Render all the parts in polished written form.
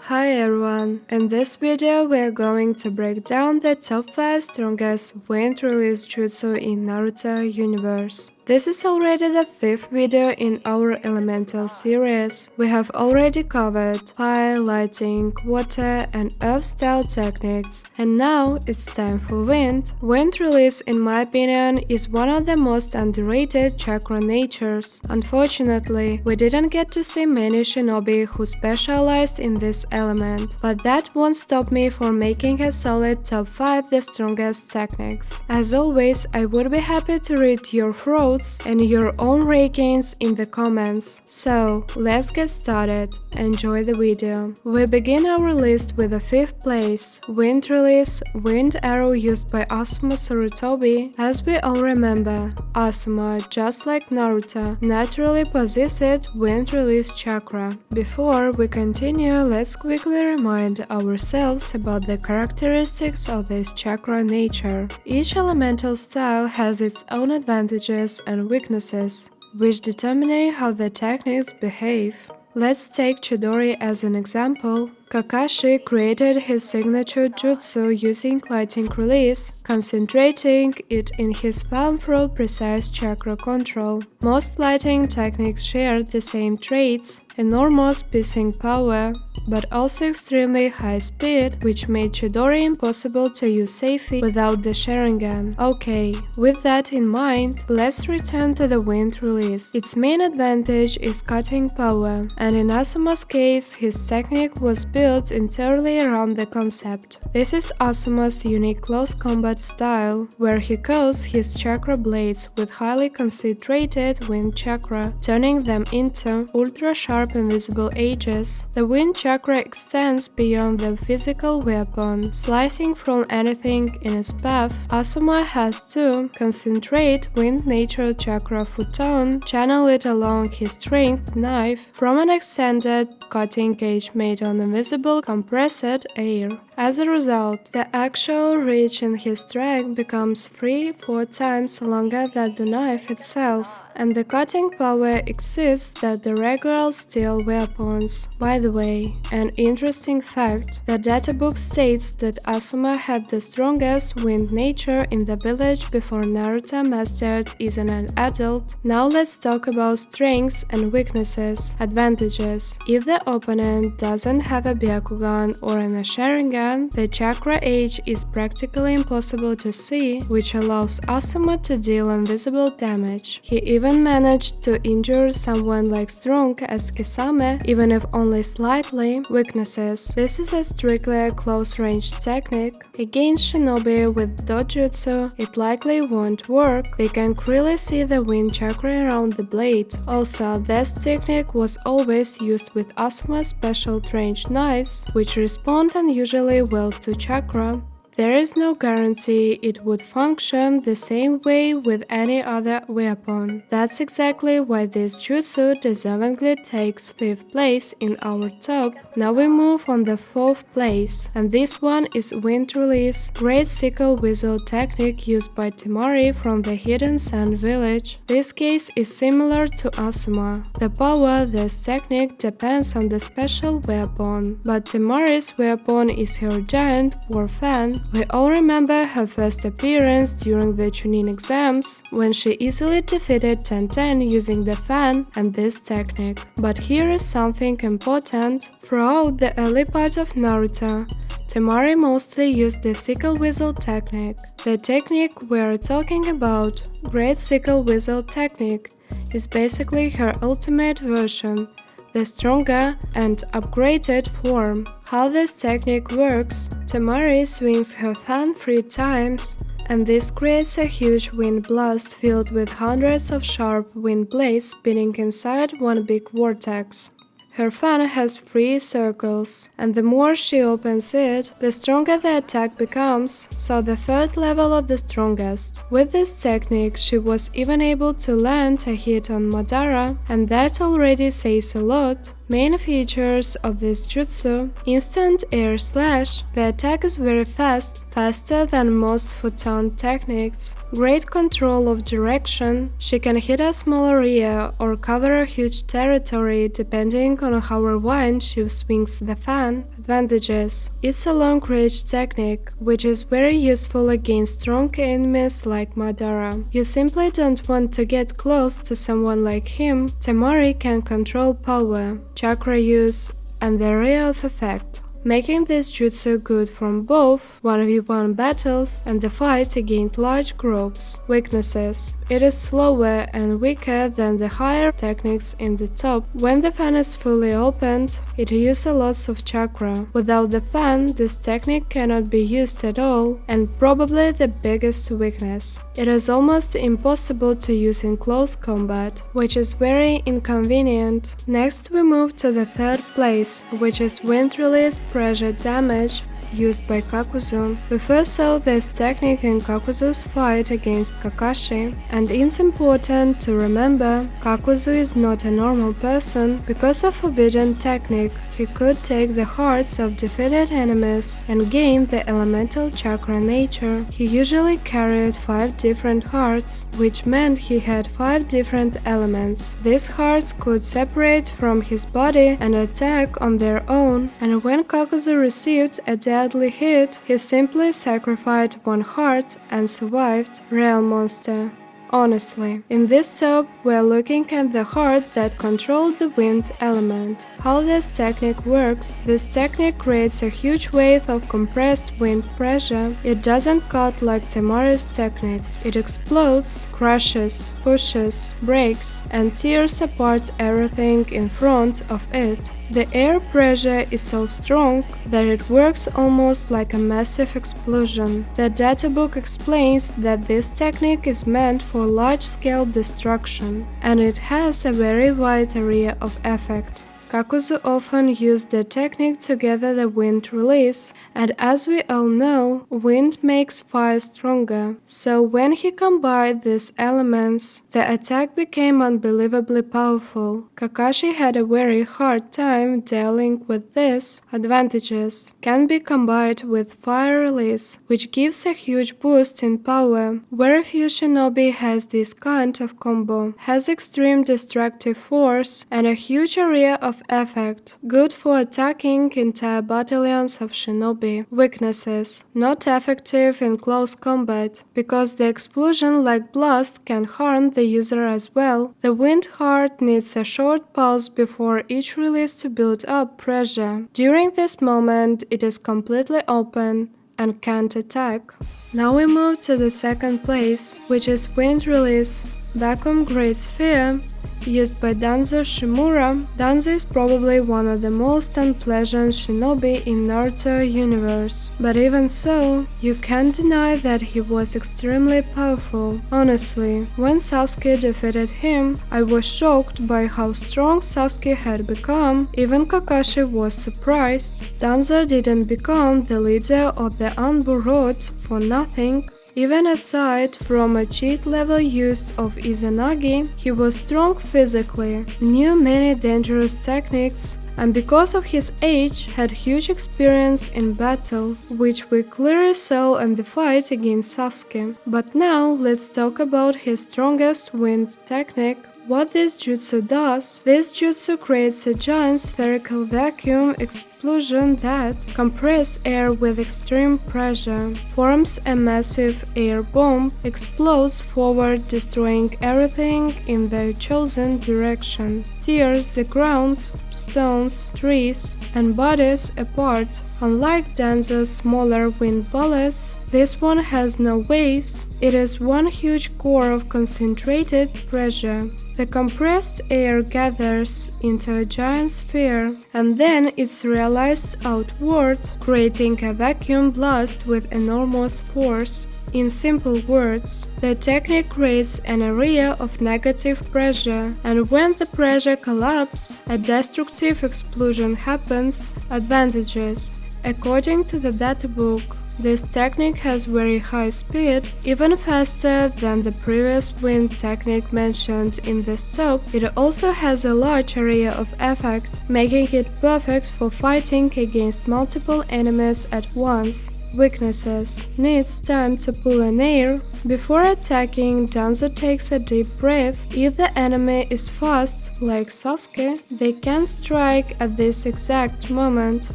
Hi everyone, in this video we are going to break down the top 5 strongest wind release jutsu in Naruto universe. This is already the 5th video in our elemental series. We have already covered fire, lighting, water and earth style techniques, and now it's time for wind. Wind release, in my opinion, is one of the most underrated chakra natures. Unfortunately, we didn't get to see many shinobi who specialized in this element, but that won't stop me from making a solid top 5 the strongest techniques. As always, I would be happy to read your thoughts and your own rankings in the comments. So, let's get started. Enjoy the video. We begin our list with the 5th place, wind release, wind arrow used by Asuma Sarutobi. As we all remember, Asuma, just like Naruto, naturally possessed wind release chakra. Before we continue, let's quickly remind ourselves about the characteristics of this chakra nature. Each elemental style has its own advantages and weaknesses, which determine how the techniques behave. Let's take Chidori as an example. Kakashi created his signature jutsu using lighting release, concentrating it in his palm for precise chakra control. Most lighting techniques share the same traits: enormous piercing power, but also extremely high speed, which made Chidori impossible to use safely without the Sharingan. Okay, with that in mind, let's return to the wind release. Its main advantage is cutting power, and in Asuma's case, his technique was built entirely around the concept. This is Asuma's unique close combat style, where he coats his chakra blades with highly concentrated wind chakra, turning them into ultra-sharp invisible edges. The wind chakra extends beyond the physical weapon, slicing through anything in its path. Asuma has to concentrate wind nature chakra futon, channel it along his strength knife from an extended cutting edge made on invisible compressed air. As a result, the actual reach in his strike becomes 3-4 times longer than the knife itself, and the cutting power exceeds that the regular steel weapons. By the way, an interesting fact: the databook states that Asuma had the strongest wind nature in the village before Naruto mastered as an adult. Now let's talk about strengths and weaknesses. Advantages: if the opponent doesn't have a Byakugan or a Sharingan, the chakra edge is practically impossible to see, which allows Asuma to deal invisible damage. He even managed to injure someone like strong as Kisame, even if only slightly. Weaknesses: this is a strictly close-range technique. Against shinobi with dojutsu, it likely won't work. They can clearly see the wind chakra around the blade. Also, this technique was always used with Asuma's special range knives, which respond unusually well to chakra. There is no guarantee it would function the same way with any other weapon. That's exactly why this jutsu deservingly takes 5th place in our top. Now we move on the 4th place, and this one is wind release, great sickle whistle technique used by Temari from the Hidden Sun village. This case is similar to Asuma. The power of this technique depends on the special weapon, but Temari's weapon is her giant war fan. We all remember her first appearance during the Chunin exams, when she easily defeated Tenten using the fan and this technique. But here is something important. Throughout the early part of Naruto, Temari mostly used the sickle whistle technique. The technique we are talking about, Great Sickle Whistle technique, is basically her ultimate version, the stronger and upgraded form. How this technique works: Temari swings her fan 3 times, and this creates a huge wind blast filled with hundreds of sharp wind blades spinning inside one big vortex. Her fan has 3 circles, and the more she opens it, the stronger the attack becomes, so the 3rd level of the strongest. With this technique, she was even able to land a hit on Madara, and that already says a lot. Main features of this jutsu: instant air slash. The attack is very fast, faster than most futon techniques. Great control of direction. She can hit a small area or cover a huge territory depending on how wide she swings the fan. Advantages: it's a long-range technique, which is very useful against strong enemies like Madara. You simply don't want to get close to someone like him. Temari can control power, chakra use, and the area of effect, making this jutsu good from both 1v1 battles and the fight against large groups. Weaknesses: it is slower and weaker than the higher techniques in the top. When the fan is fully opened, it uses lots of chakra. Without the fan, this technique cannot be used at all, and probably the biggest weakness: it is almost impossible to use in close combat, which is very inconvenient. Next we move to the third place, which is wind release pressure damage, used by Kakuzu. We first saw this technique in Kakuzu's fight against Kakashi, and it's important to remember Kakuzu is not a normal person. Because of forbidden technique, he could take the hearts of defeated enemies and gain the elemental chakra nature. He usually carried 5 different hearts, which meant he had 5 different elements. These hearts could separate from his body and attack on their own, and when Kakuzu received a deadly hit, he simply sacrificed 1 heart and survived. Real monster. Honestly, in this top, we're looking at the heart that controlled the wind element. How this technique works: this technique creates a huge wave of compressed wind pressure. It doesn't cut like Temari's techniques. It explodes, crushes, pushes, breaks, and tears apart everything in front of it. The air pressure is so strong that it works almost like a massive explosion. The databook explains that this technique is meant for large-scale destruction, and it has a very wide area of effect. Kakuzu often used the technique to gather the wind release, and as we all know, wind makes fire stronger. So when he combined these elements, the attack became unbelievably powerful. Kakashi had a very hard time dealing with this. Advantages: can be combined with fire release, which gives a huge boost in power. Very few shinobi has this kind of combo. Has extreme destructive force and a huge area of effect, good for attacking entire battalions of shinobi. Weaknesses: not effective in close combat, because the explosion like blast can harm the user as well. The wind heart needs a short pause before each release to build up pressure. During this moment, it is completely open and can't attack. Now we move to the second place, which is wind release vacuum great sphere, used by Danzo Shimura. Danzo is probably one of the most unpleasant shinobi in Naruto universe, but even so, you can't deny that he was extremely powerful. Honestly, when Sasuke defeated him, I was shocked by how strong Sasuke had become. Even Kakashi was surprised. Danzo didn't become the leader of the Anburot for nothing. Even aside from a cheat level use of Izanagi, he was strong physically, knew many dangerous techniques, and because of his age had huge experience in battle, which we clearly saw in the fight against Sasuke. But now let's talk about his strongest wind technique. What this jutsu does: this jutsu creates a giant spherical vacuum explosion that compresses air with extreme pressure, forms a massive air bomb, explodes forward, destroying everything in the chosen direction, tears the ground, stones, trees, and bodies apart. Unlike Danzo's smaller wind bullets, this one has no waves. It is one huge core of concentrated pressure. The compressed air gathers into a giant sphere, and then it's realized outward, creating a vacuum blast with enormous force. In simple words, the technique creates an area of negative pressure, and when the pressure collapses, a destructive explosion happens. Advantages: according to the databook, This technique has very high speed, even faster than the previous wind technique mentioned in this top. It also has a large area of effect, making it perfect for fighting against multiple enemies at once. Weaknesses. Needs time to pull an air. Before attacking, Danzo takes a deep breath. If the enemy is fast, like Sasuke, they can strike at this exact moment.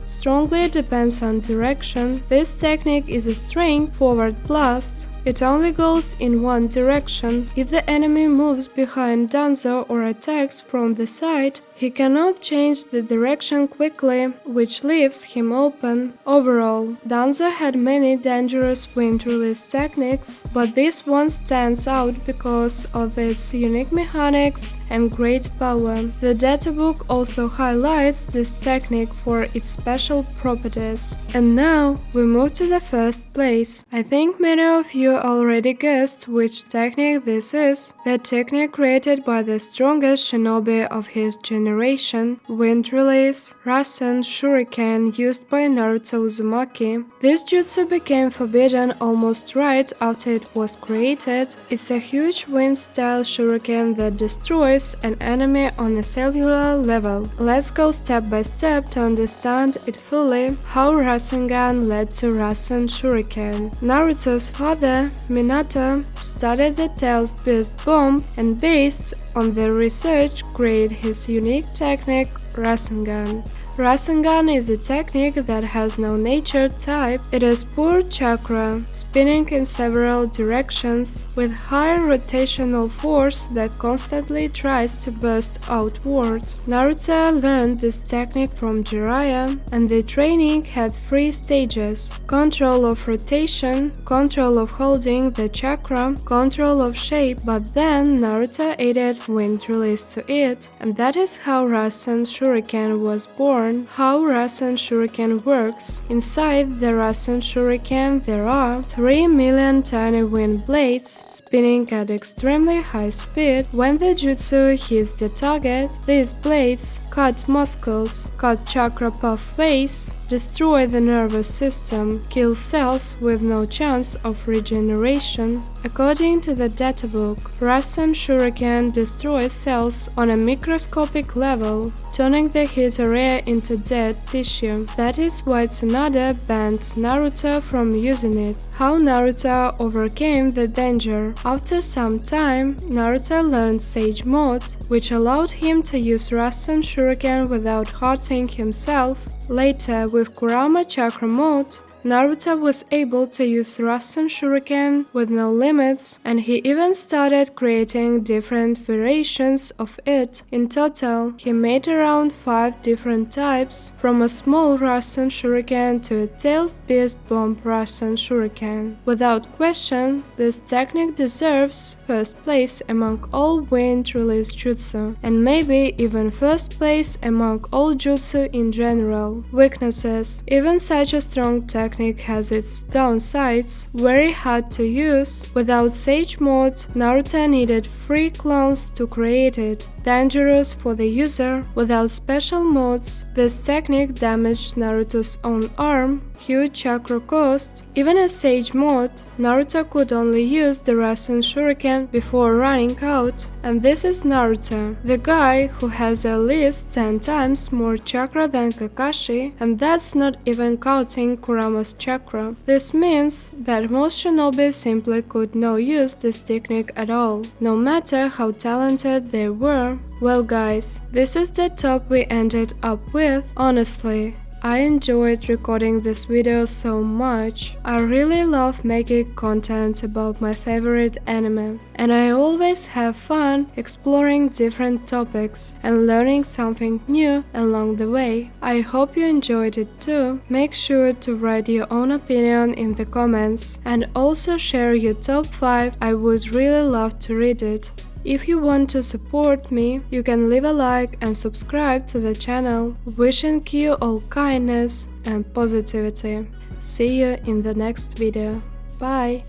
Strongly depends on direction. This technique is a straightforward blast. It only goes in one direction. If the enemy moves behind Danzo or attacks from the side, he cannot change the direction quickly, which leaves him open. Overall, Danzo had many dangerous wind release techniques, but this one stands out because of its unique mechanics and great power. The databook also highlights this technique for its special properties. And now, we move to the first place. I think many of you already guessed which technique this is. The technique created by the strongest shinobi of his generation, Wind Release, Rasen Shuriken, used by Naruto Uzumaki. This jutsu became forbidden almost right after it was created. It's a huge wind-style shuriken that destroys an enemy on a cellular level. Let's go step by step to understand it fully, how Rasengan led to Rasen Shuriken. Naruto's father, Minato, studied the Tail's Beast Bomb and based on the research created his unique technique Rasengan. Rasengan is a technique that has no nature type. It is pure chakra, spinning in several directions, with high rotational force that constantly tries to burst outward. Naruto learned this technique from Jiraiya, and the training had 3 stages: control of rotation, control of holding the chakra, control of shape, but then Naruto added wind release to it, and that is how Rasen Shuriken was born. How Rasen Shuriken works. Inside the Rasen Shuriken there are 3 million tiny wind blades spinning at extremely high speed. When the jutsu hits the target, these blades cut muscles, cut chakra pathways, destroy the nervous system, kill cells with no chance of regeneration. According to the databook, Rasen Shuriken destroys cells on a microscopic level, turning the hit area into dead tissue. That is why Tsunade banned Naruto from using it. How Naruto overcame the danger. After some time, Naruto learned Sage Mode, which allowed him to use Rasen Shuriken without hurting himself. Later, with Kurama Chakra Mode, Naruto was able to use Rasen Shuriken with no limits, and he even started creating different variations of it. In total, he made around 5 different types, from a small Rasen Shuriken to a Tailed Beast Bomb Rasen Shuriken. Without question, this technique deserves first place among all wind release jutsu, and maybe even first place among all jutsu in general. Weaknesses. Even such a strong technique has its downsides, very hard to use. Without Sage Mode, Naruto needed 3 clones to create it. Dangerous for the user. Without special modes, this technique damaged Naruto's own arm, huge chakra cost. Even as Sage Mode, Naruto could only use the Rasen Shuriken before running out. And this is Naruto, the guy who has at least 10 times more chakra than Kakashi, and that's not even counting Kurama's chakra. This means that most shinobi simply could not use this technique at all, no matter how talented they were. Well guys, this is the top we ended up with. Honestly, I enjoyed recording this video so much. I really love making content about my favorite anime, and I always have fun exploring different topics and learning something new along the way. I hope you enjoyed it too. Make sure to write your own opinion in the comments and also share your top 5. I would really love to read it. If you want to support me, you can leave a like and subscribe to the channel. Wishing you all kindness and positivity. See you in the next video. Bye!